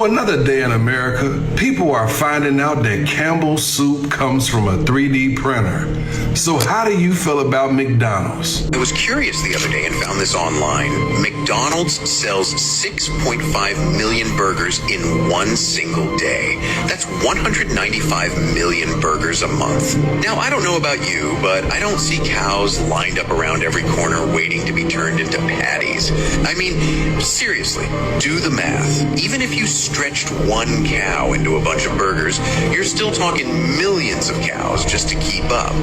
Another day in America, people are finding out that Campbell's soup comes from a 3D printer. So how do you feel about McDonald's? I was curious the other day and found this online. McDonald's sells 6.5 million burgers in one single day. That's 195 million burgers a month. Now, I don't know about you, but I don't see cows lined up around every corner waiting to be turned into patties. I mean, seriously, do the math. Even if you stretched one cow into a bunch of burgers, you're still talking millions of cows just to keep up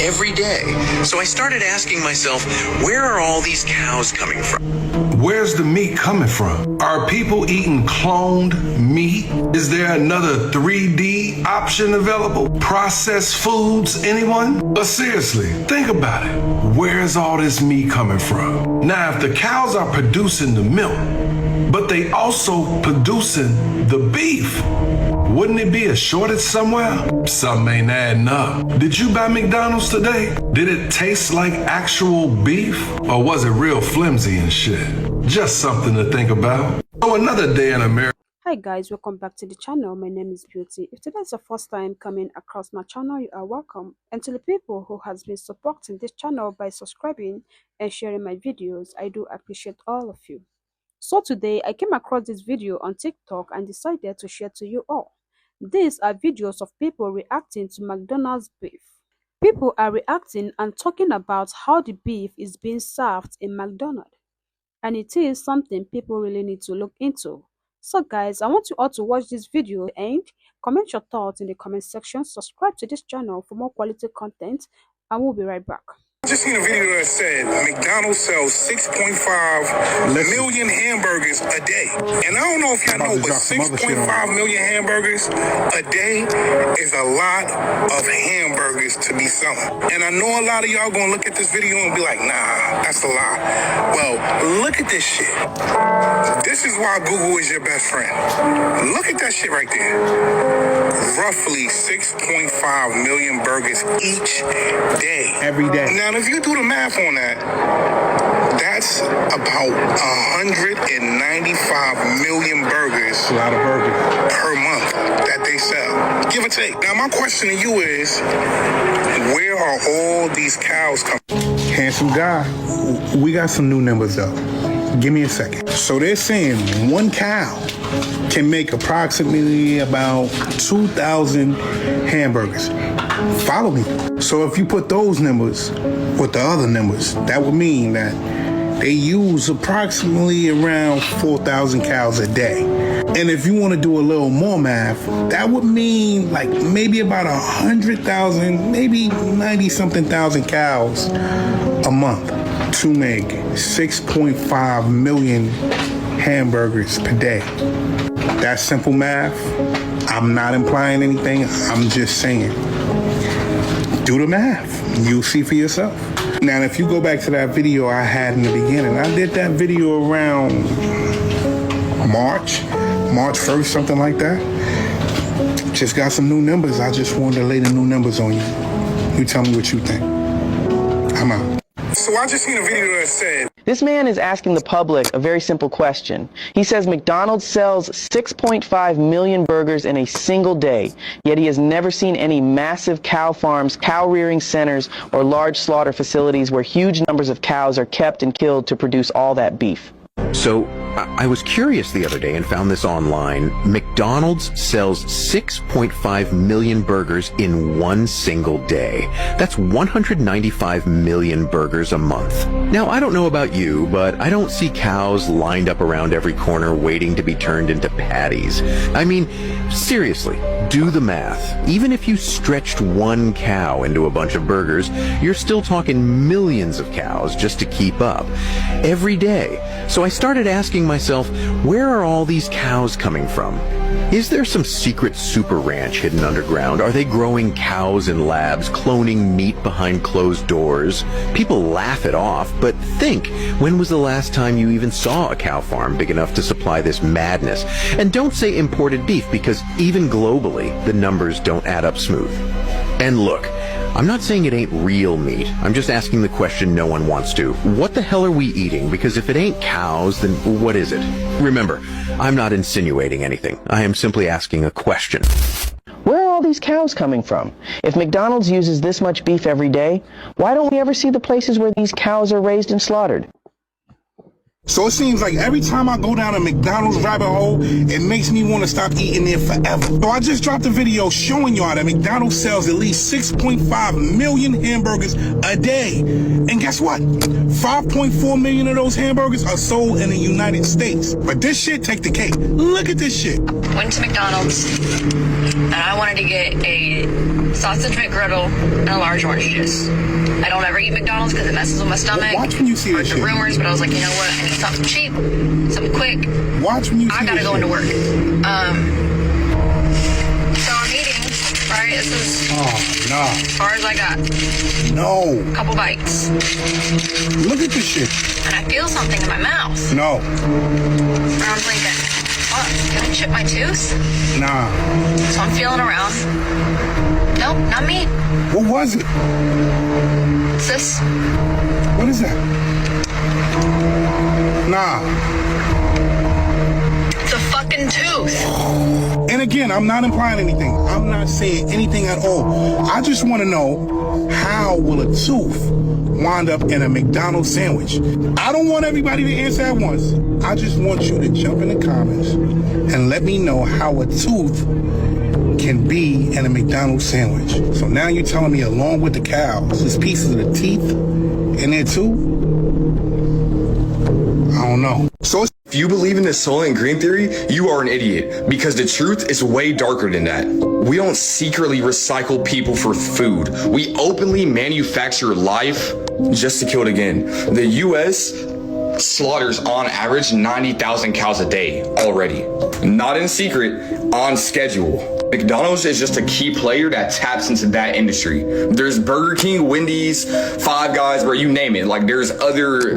every day. So I started asking myself, where are all these cows coming from? Where's the meat coming from? Are people eating cloned meat? Is there another 3D option available? Processed foods, anyone? But seriously, think about it. Where's all this meat coming from? Now, if the cows are producing the milk, but they also producing the beef, wouldn't it be a shortage somewhere? Something ain't adding up. Did you buy McDonald's today? Did it taste like actual beef? Or was it real flimsy and shit? Just something to think about. So another day in America. Hi guys, welcome back to the channel. My name is Beauty. If today is your first time coming across my channel, you are welcome. And to the people who has been supporting this channel by subscribing and sharing my videos, I do appreciate all of you. So today I came across this video on TikTok and decided to share to you all. These are videos of people reacting to McDonald's beef. People are reacting and talking about how the beef is being served in McDonald. And it is something people really need to look into. So guys, I want you all to watch this video and comment your thoughts in the comment section. Subscribe to this channel for more quality content and we'll be right back. I just seen a video that said McDonald's sells 6.5 million hamburgers a day. And I don't know if y'all know, but 6.5 million hamburgers a day is a lot of hamburgers to be selling. And I know a lot of y'all gonna look at this video and be like, nah, that's a lie. Well, look at this shit. This is why Google is your best friend. Look at that shit right there. Roughly 6.5 million burgers each day. Every day. Now, if you do the math on that, that's about 195 million burgers. A lot of burgers per month that they sell, give or take. Now, my question to you is, where are all these cows coming? Handsome guy, we got some new numbers up. Give me a second. So they're saying one cow can make approximately about 2,000 hamburgers. Follow me. So if you put those numbers with the other numbers, that would mean that they use approximately around 4,000 cows a day. And if you want to do a little more math, that would mean like maybe about 100,000, maybe 90-something thousand cows a month to make 6.5 million hamburgers per day. That's simple math. I'm not implying anything. I'm just saying. Do the math. You'll see for yourself. Now, if you go back to that video I had in the beginning, I did that video around March 1st, something like that. Just got some new numbers. I just wanted to lay the new numbers on you. You tell me what you think. I'm out. So I just seen a video that said, this man is asking the public a very simple question. He says McDonald's sells 6.5 million burgers in a single day, yet he has never seen any massive cow farms, cow rearing centers, or large slaughter facilities where huge numbers of cows are kept and killed to produce all that beef. So I was curious the other day and found this online. McDonald's sells 6.5 million burgers in one single day. That's 195 million burgers a month. Now, I don't know about you, but I don't see cows lined up around every corner waiting to be turned into patties. I mean, seriously, do the math. Even if you stretched one cow into a bunch of burgers, you're still talking millions of cows just to keep up every day. So I started asking myself, where are all these cows coming from? Is there some secret super ranch hidden underground? Are they growing cows in labs, cloning meat behind closed doors? People laugh it off, but think, when was the last time you even saw a cow farm big enough to supply this madness? And don't say imported beef, because even globally, the numbers don't add up smooth. And look, I'm not saying it ain't real meat. I'm just asking the question no one wants to. What the hell are we eating? Because if it ain't cows, then what is it? Remember, I'm not insinuating anything. I am simply asking a question. Where are all these cows coming from? If McDonald's uses this much beef every day, why don't we ever see the places where these cows are raised and slaughtered? So it seems like every time I go down a McDonald's rabbit hole, it makes me want to stop eating there forever. So I just dropped a video showing y'all that McDonald's sells at least 6.5 million hamburgers a day. And guess what? 5.4 million of those hamburgers are sold in the United States. But this shit take the cake. Look at this shit. Went to McDonald's and I wanted to get a sausage McGriddle and a large orange juice. I don't ever eat McDonald's because it messes with my stomach. Watch when you see this shit. Heard the rumors, but I was like, you know what? I need something cheap, something quick. Watch when you see I gotta this go shit. into work. So I'm eating, right? This is as far as I got. No. Couple bites. Look at this shit. And I feel something in my mouth. No. And I'm thinking, what? Can I chip my tooth? Nah. So I'm feeling around. Nope, not me. What was it? What's this? What is that? Nah. It's a fucking tooth. And again, I'm not implying anything. I'm not saying anything at all. I just want to know, how will a tooth wind up in a McDonald's sandwich? I don't want everybody to answer at once. I just want you to jump in the comments and let me know how a tooth can be in a McDonald's sandwich. So now you're telling me along with the cows, there's pieces of the teeth in there too? I don't know. So if you believe in the soy and green theory, you are an idiot, because the truth is way darker than that. We don't secretly recycle people for food. We openly manufacture life just to kill it again. The U.S. slaughters on average 90,000 cows a day already. Not in secret, on schedule. McDonald's is just a key player that taps into that industry. There's Burger King, Wendy's, Five Guys, where you name it. Like there's other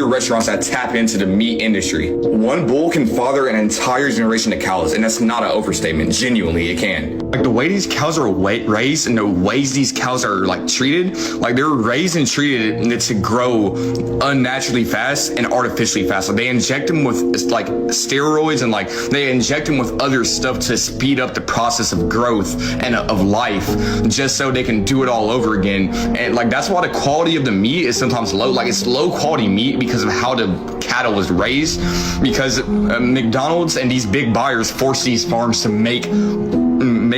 restaurants that tap into the meat industry. One bull can father an entire generation of cows, and that's not an overstatement. Genuinely, it can. Like the way these cows are raised and the ways these cows are like treated, like they're raised and treated to grow unnaturally fast and artificially fast. Like they inject them with like steroids and like they inject them with other stuff to speed up the process of growth and of life, just so they can do it all over again. And like that's why the quality of the meat is sometimes low. Like it's low quality meat because of how the cattle was raised, because McDonald's and these big buyers force these farms to make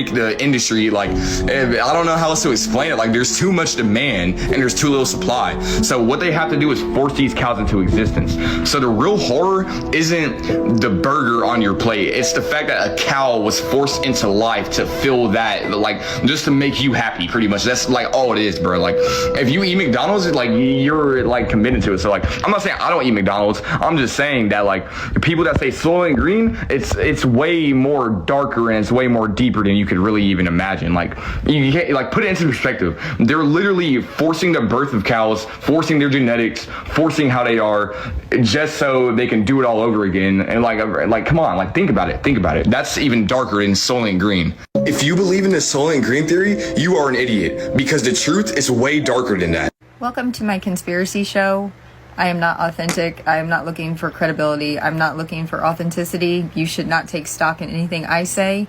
the industry, like I don't know how else to explain it. Like there's too much demand and there's too little supply. So what they have to do is force these cows into existence. So the real horror isn't the burger on your plate. It's the fact that a cow was forced into life to fill that, like just to make you happy, pretty much. That's like all it is, bro. Like if you eat McDonald's, it's like you're like committed to it. So like I'm not saying I don't eat McDonald's. I'm just saying that like people that say soy and green, it's way more darker and it's way more deeper than you could really even imagine. Like you can't, like put it into perspective. They're literally forcing the birth of cows, forcing their genetics, forcing how they are, just so they can do it all over again. And like come on, like think about it. That's even darker than soy and green. If you believe in the soy and green theory, you are an idiot, because the truth is way darker than that. Welcome to my conspiracy show. I am not authentic. I am not looking for credibility. I'm not looking for authenticity. You should not take stock in anything I say.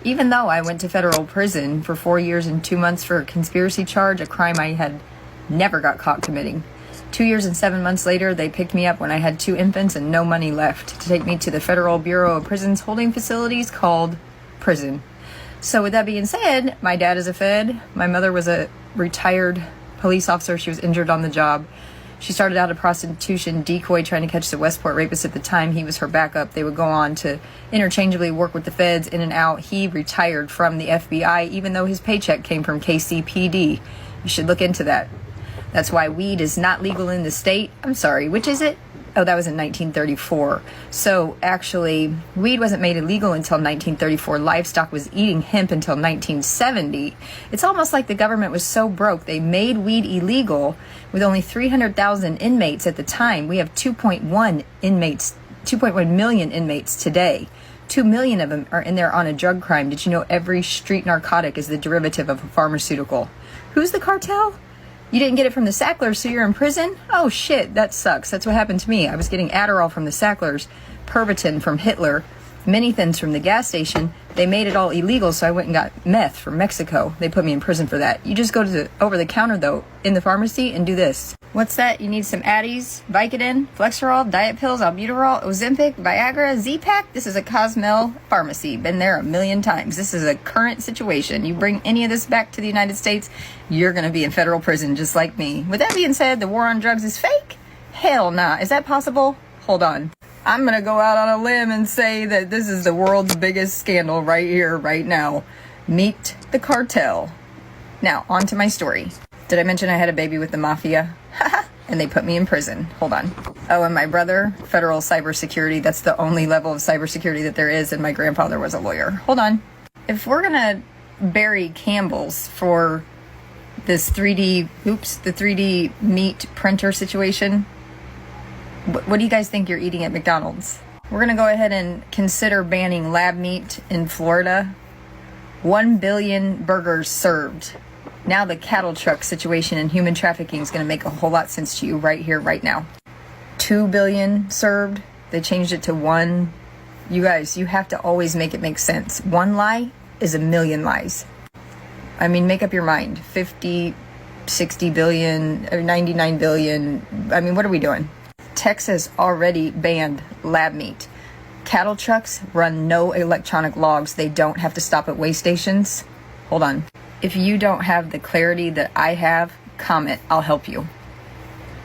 Even though I went to federal prison for 4 years and 2 months for a conspiracy charge, a crime I had never got caught committing. 2 years and 7 months later, they picked me up when I had 2 infants and no money left to take me to the Federal Bureau of Prisons holding facilities called prison. So with that being said, my dad is a Fed. My mother was a retired police officer. She was injured on the job. She started out a prostitution decoy trying to catch the Westport rapist at the time. He was her backup. They would go on to interchangeably work with the feds in and out. He retired from the FBI, even though his paycheck came from KCPD. You should look into that. That's why weed is not legal in the state. I'm sorry, which is it? Oh, that was in 1934. So actually, weed wasn't made illegal until 1934. Livestock was eating hemp until 1970. It's almost like the government was so broke, they made weed illegal with only 300,000 inmates at the time. We have 2.1 million inmates today. 2 million of them are in there on a drug crime. Did you know every street narcotic is the derivative of a pharmaceutical? Who's the cartel? You didn't get it from the Sacklers, so you're in prison? Oh shit, that sucks. That's what happened to me. I was getting Adderall from the Sacklers, Pervitin from Hitler, Minithins from the gas station. They made it all illegal, so I went and got meth from Mexico. They put me in prison for that. You just go to the over-the-counter, though, in the pharmacy and do this. What's that? You need some Addies, Vicodin, Flexerol, diet pills, albuterol, Ozempic, Viagra, Z-Pack? This is a Cosmel pharmacy. Been there a million times. This is a current situation. You bring any of this back to the United States, you're going to be in federal prison just like me. With that being said, the war on drugs is fake? Hell nah. Is that possible? Hold on. I'm going to go out on a limb and say that this is the world's biggest scandal right here, right now. Meet the cartel. Now, on to my story. Did I mention I had a baby with the mafia? And they put me in prison. Hold on. Oh, and my brother, federal cybersecurity. That's the only level of cybersecurity that there is, and my grandfather was a lawyer. Hold on. If we're going to bury Campbell's for this the 3D meat printer situation, what do you guys think you're eating at McDonald's? We're going to go ahead and consider banning lab meat in Florida. 1 billion burgers served. Now the cattle truck situation and human trafficking is going to make a whole lot sense to you right here, right now. 2 billion served. They changed it to 1. You guys, you have to always make it make sense. 1 lie is a million lies. I mean, make up your mind. 50, 60 billion, or 99 billion. I mean, what are we doing? Texas already banned lab meat. Cattle trucks run no electronic logs. They don't have to stop at weigh stations. Hold on. If you don't have the clarity that I have, comment. I'll help you.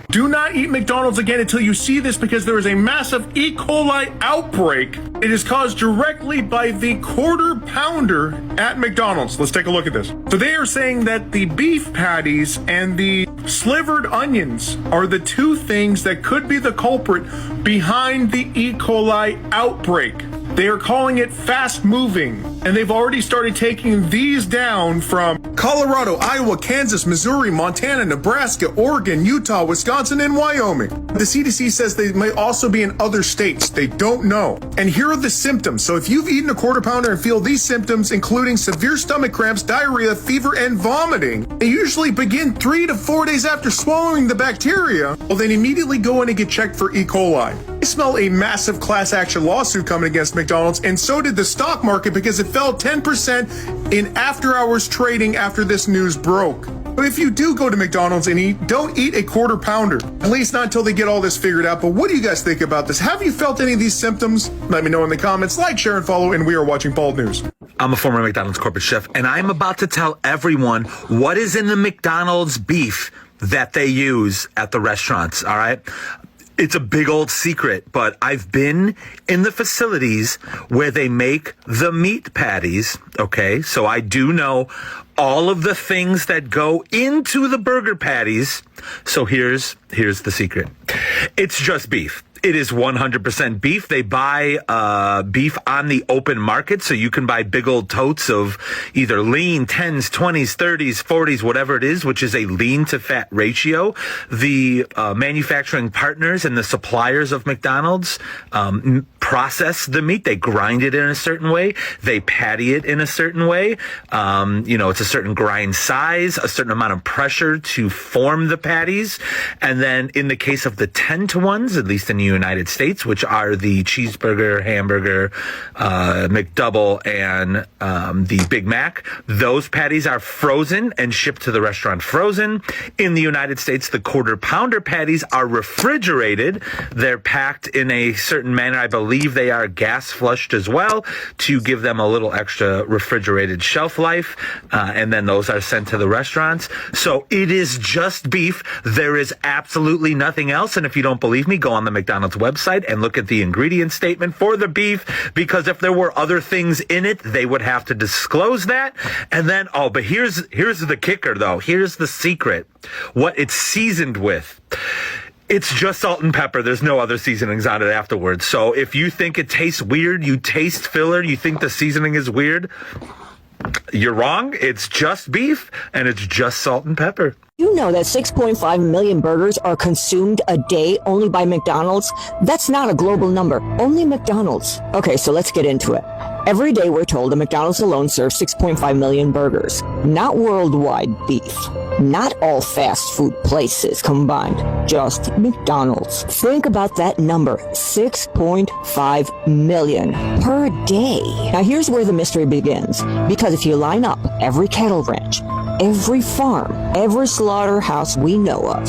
Do not eat McDonald's again until you see this, because there is a massive E. coli outbreak. It is caused directly by the quarter pounder at McDonald's. Let's take a look at this. So they are saying that the beef patties and the slivered onions are the 2 things that could be the culprit behind the E. coli outbreak. They are calling it fast moving, and they've already started taking these down from Colorado, Iowa, Kansas, Missouri, Montana, Nebraska, Oregon, Utah, Wisconsin, and Wyoming. The CDC says they may also be in other states. They don't know. And here are the symptoms. So if you've eaten a quarter pounder and feel these symptoms, including severe stomach cramps, diarrhea, fever, and vomiting, they usually begin 3 to 4 days after swallowing the bacteria. Well, then immediately go in and get checked for E. coli. I smell a massive class action lawsuit coming against McDonald's, and so did the stock market, because it fell 10% in after hours trading after this news broke. But if you do go to McDonald's and eat, don't eat a quarter pounder. At least not until they get all this figured out. But what do you guys think about this? Have you felt any of these symptoms? Let me know in the comments. Like, share, and follow, and we are watching Bald News. I'm a former McDonald's corporate chef, and I'm about to tell everyone what is in the McDonald's beef that they use at the restaurants, all right? It's a big old secret, but I've been in the facilities where they make the meat patties, okay? So I do know all of the things that go into the burger patties. So here's the secret. It's just beef. It is 100% beef. They buy beef on the open market, so you can buy big old totes of either lean 10s, 20s, 30s, 40s, whatever it is, which is a lean to fat ratio. The manufacturing partners and the suppliers of McDonald's process the meat. They grind it in a certain way. They patty it in a certain way. It's a certain grind size, a certain amount of pressure to form the patties. And then in the case of the 10-to-1s, at least in the United States, which are the cheeseburger, hamburger, McDouble, and the Big Mac, those patties are frozen and shipped to the restaurant frozen. In the United States, the quarter pounder patties are refrigerated. They're packed in a certain manner. I believe they are gas flushed as well to give them a little extra refrigerated shelf life. And then those are sent to the restaurants. So it is just beef. There is absolutely nothing else. And if you don't believe me, go on the McDonald's website and look at the ingredient statement for the beef, because if there were other things in it, they would have to disclose that. And then, but here's the kicker though. Here's the secret. What it's seasoned with. It's just salt and pepper. There's no other seasonings on it afterwards. So if you think it tastes weird, you taste filler, you think the seasoning is weird, you're wrong. It's just beef, and it's just salt and pepper. You know that 6.5 million burgers are consumed a day only by McDonald's? That's not a global number. Only McDonald's. Okay, so let's get into it. Every day we're told that McDonald's alone serves 6.5 million burgers. Not worldwide beef. Not all fast food places combined. Just McDonald's. Think about that number. 6.5 million per day. Now here's where the mystery begins. Because if you line up every cattle ranch, every farm, every slaughterhouse we know of,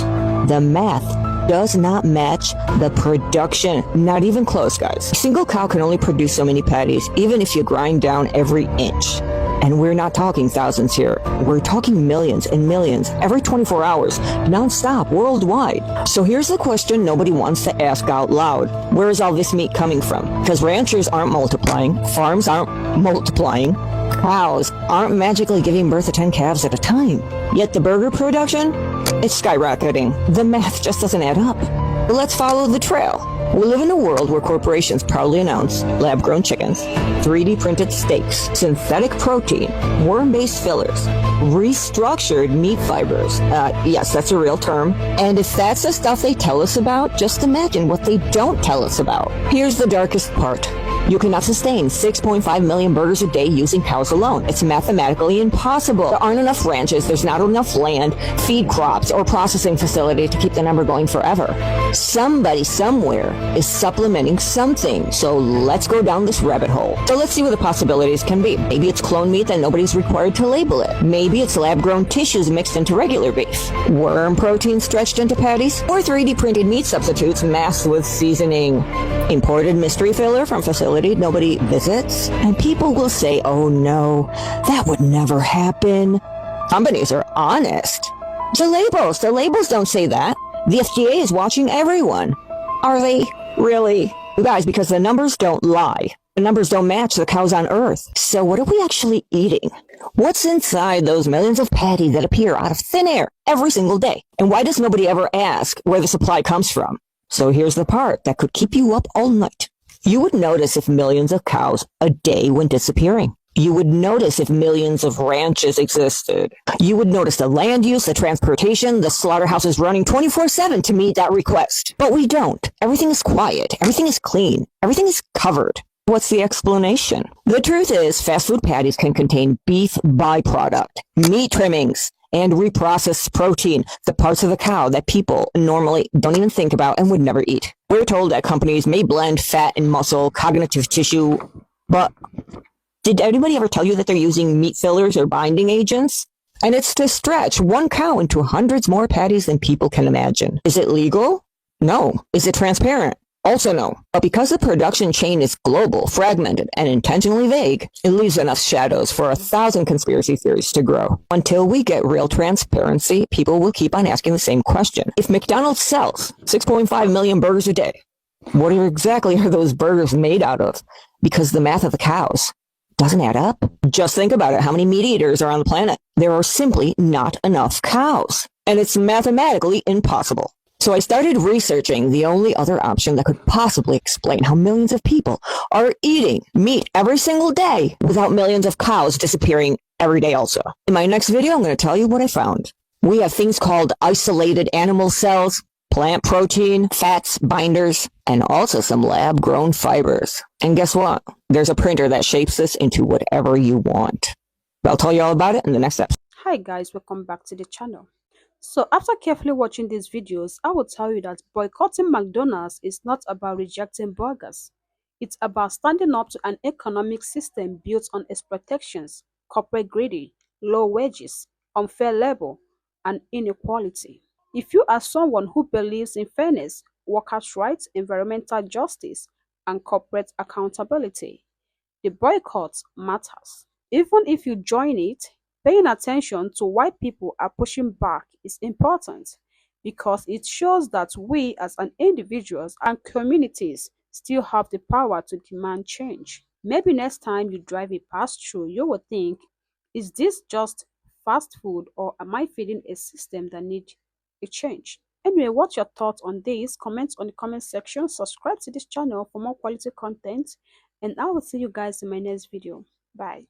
the math does not match the production. Not even close, guys. A single cow can only produce so many patties, even if you grind down every inch. And we're not talking thousands here. We're talking millions and millions every 24 hours, non-stop, worldwide. So here's the question nobody wants to ask out loud. Where is all this meat coming from? Because ranchers aren't multiplying, farms aren't multiplying, cows aren't magically giving birth to 10 calves at a time. Yet the burger production, it's skyrocketing. The math just doesn't add up. But let's follow the trail. We live in a world where corporations proudly announce lab-grown chickens, 3D printed steaks, synthetic protein, worm-based fillers, restructured meat fibers. Yes, that's a real term. And if that's the stuff they tell us about, just imagine what they don't tell us about. Here's the darkest part. You cannot sustain 6.5 million burgers a day using cows alone. It's mathematically impossible. There aren't enough ranches, there's not enough land, feed crops, or processing facility to keep the number going forever. Somebody somewhere is supplementing something, so let's go down this rabbit hole. So let's see what the possibilities can be. Maybe it's clone meat that nobody's required to label it. Maybe it's lab-grown tissues mixed into regular beef. Worm protein stretched into patties. Or 3D printed meat substitutes masked with seasoning. Imported mystery filler from facility nobody visits. And people will say, oh no, that would never happen. Companies are honest. The labels don't say that. The FDA is watching everyone. Are they? Really? You guys, because the numbers don't lie. The numbers don't match the cows on Earth. So what are we actually eating? What's inside those millions of patties that appear out of thin air every single day? And why does nobody ever ask where the supply comes from? So here's the part that could keep you up all night. You would notice if millions of cows a day went disappearing. You would notice if millions of ranches existed. You would notice the land use, the transportation, the slaughterhouses running 24/7 to meet that request. But we don't. Everything is quiet. Everything is clean. Everything is covered. What's the explanation? The truth is, fast food patties can contain beef byproduct, meat trimmings, and reprocessed protein, the parts of the cow that people normally don't even think about and would never eat. We're told that companies may blend fat and muscle, cognitive tissue, but did anybody ever tell you that they're using meat fillers or binding agents? And it's to stretch one cow into hundreds more patties than people can imagine. Is it legal? No. Is it transparent? Also no. But because the production chain is global, fragmented, and intentionally vague, it leaves enough shadows for 1,000 conspiracy theories to grow. Until we get real transparency, people will keep on asking the same question. If McDonald's sells 6.5 million burgers a day, what exactly are those burgers made out of? Because the math of the cows doesn't add up. Just think about it. How many meat eaters are on the planet? There are simply not enough cows. And it's mathematically impossible. So I started researching the only other option that could possibly explain how millions of people are eating meat every single day without millions of cows disappearing every day also. In my next video, I'm going to tell you what I found. We have things called isolated animal cells, plant protein, fats, binders, and also some lab-grown fibers. And guess what? There's a printer that shapes this into whatever you want. I'll tell you all about it in the next episode. Hi guys, welcome back to the channel. So after carefully watching these videos, I will tell you that boycotting McDonald's is not about rejecting burgers. It's about standing up to an economic system built on exploitations, corporate greedy, low wages, unfair labor, and inequality. If you are someone who believes in fairness, workers' rights, environmental justice, and corporate accountability, the boycott matters. Even if you join it, paying attention to why people are pushing back is important because it shows that we as an individuals and communities still have the power to demand change. Maybe next time you drive a pass-through, you will think, is this just fast food or am I feeding a system that needs a change? Anyway, what's your thoughts on this? Comment on the comment section, subscribe to this channel for more quality content, and I will see you guys in my next video. Bye.